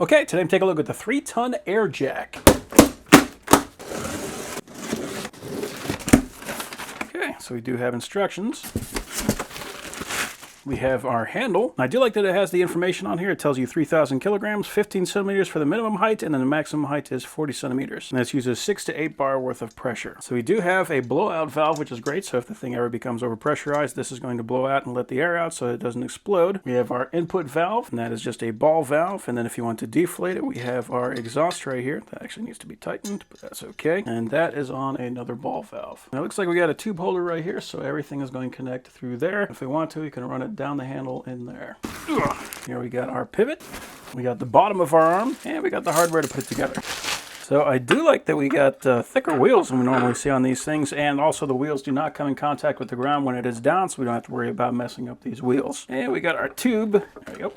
Okay, today I'm taking a look at the 3-ton air jack. Okay, so we do have instructions. We have our handle. I do like that it has the information on here. It tells you 3,000 kilograms, 15 centimeters for the minimum height, and then the maximum height is 40 centimeters. And this uses 6 to 8 bar worth of pressure. So we do have a blowout valve, which is great. So if the thing ever becomes overpressurized, this is going to blow out and let the air out so it doesn't explode. We have our input valve, and that is just a ball valve. And then if you want to deflate it, we have our exhaust right here. That actually needs to be tightened, but that's okay. And that is on another ball valve. Now it looks like we got a tube holder right here, so everything is going to connect through there. If we want to, we can run it down the handle in there. Here we got our pivot, we got the bottom of our arm, and we got the hardware to put it together. So I do like that we got thicker wheels than we normally see on these things, and also the wheels do not come in contact with the ground when it is down, so we don't have to worry about messing up these wheels. And we got our tube. There we go.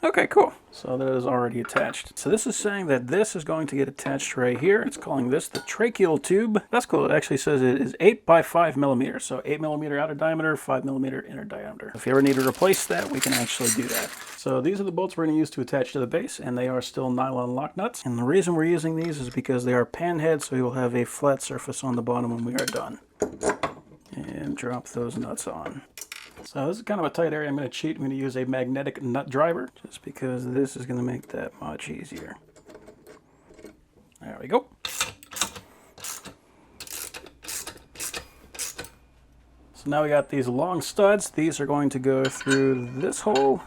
Okay, cool. So that is already attached. So this is saying that this is going to get attached right here. It's calling this the tracheal tube. That's cool. It actually says it is 8 by 5 millimeters. So 8 millimeter outer diameter, 5 millimeter inner diameter. If you ever need to replace that, we can actually do that. So these are the bolts we're going to use to attach to the base, and they are still nylon lock nuts. And the reason we're using these is because they are pan head, so you'll have a flat surface on the bottom when we are done. And drop those nuts on. So this is kind of a tight area. I'm going to cheat. I'm going to use a magnetic nut driver just because this is going to make that much easier. There we go. So now we got these long studs. These are going to go through this hole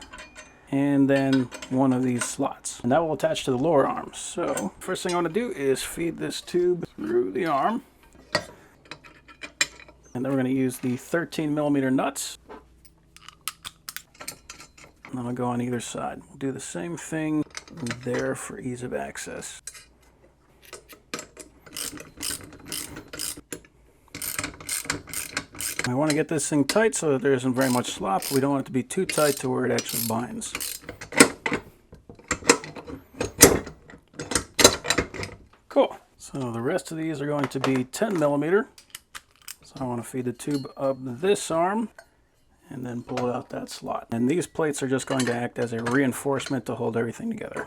and then one of these slots. And that will attach to the lower arm. So first thing I want to do is feed this tube through the arm. And then we're going to use the 13 millimeter nuts. And then I'll go on either side. We'll do the same thing there for ease of access. We want to get this thing tight so that there isn't very much slop. We don't want it to be too tight to where it actually binds. Cool. So the rest of these are going to be 10 millimeter. So I want to feed the tube up this arm and then pull out that slot. And these plates are just going to act as a reinforcement to hold everything together.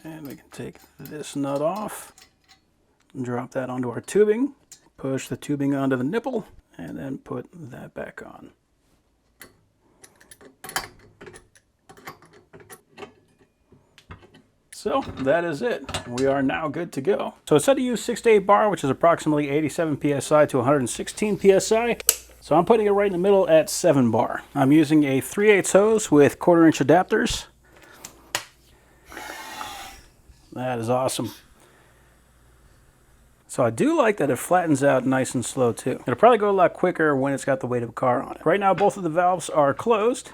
And we can take this nut off and drop that onto our tubing, push the tubing onto the nipple, and then put that back on. So that is it. We are now good to go. So it said to use 6 to 8 bar, which is approximately 87 psi to 116 psi. So I'm putting it right in the middle at 7 bar. I'm using a 3/8 hose with 1/4 inch adapters. That is awesome. So I do like that it flattens out nice and slow too. It'll probably go a lot quicker when it's got the weight of a car on it. Right now both of the valves are closed.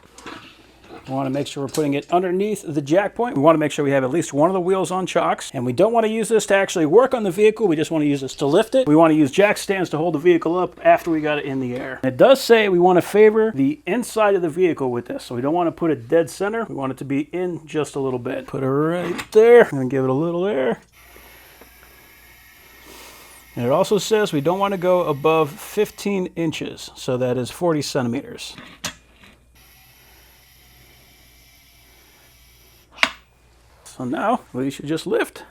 We want to make sure we're putting it underneath the jack point. We want to make sure we have at least one of the wheels on chocks. And we don't want to use this to actually work on the vehicle. We just want to use this to lift it. We want to use jack stands to hold the vehicle up after we got it in the air. It does say we want to favor the inside of the vehicle with this. So we don't want to put it dead center. We want it to be in just a little bit. Put it right there and give it a little air. And it also says we don't want to go above 15 inches. So that is 40 centimeters. So now we should just lift.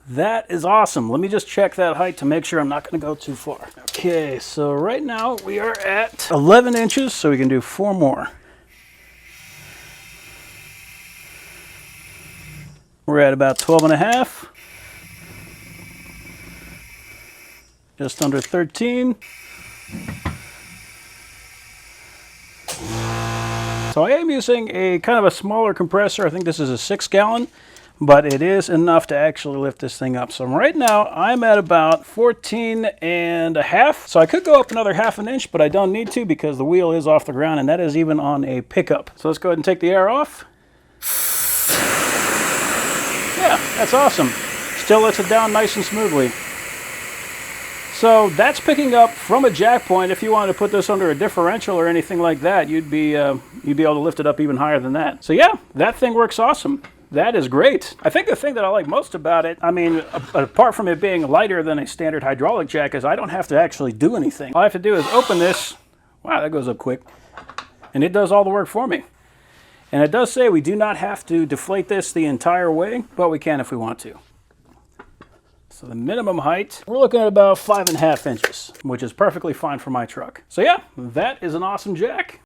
That is awesome. Let me just check that height to make sure I'm not going to go too far. Okay, so right now we are at 11 inches, so we can do 4 more. We're at about 12 and a half. Just under 13. So I am using a kind of a smaller compressor. I think this is a 6 gallon, but it is enough to actually lift this thing up. So right now I'm at about 14 and a half. So I could go up another 1/2 inch, but I don't need to because the wheel is off the ground, and that is even on a pickup. So let's go ahead and take the air off. Yeah, that's awesome. Still lets it down nice and smoothly. So that's picking up from a jack point. If you wanted to put this under a differential or anything like that, you'd be able to lift it up even higher than that. So yeah, that thing works awesome. That is great. I think the thing that I like most about it, I mean, apart from it being lighter than a standard hydraulic jack, is I don't have to actually do anything. All I have to do is open this. Wow, that goes up quick. And it does all the work for me. And it does say we do not have to deflate this the entire way, but we can if we want to. So the minimum height, we're looking at about 5.5 inches, which is perfectly fine for my truck. So yeah, that is an awesome jack.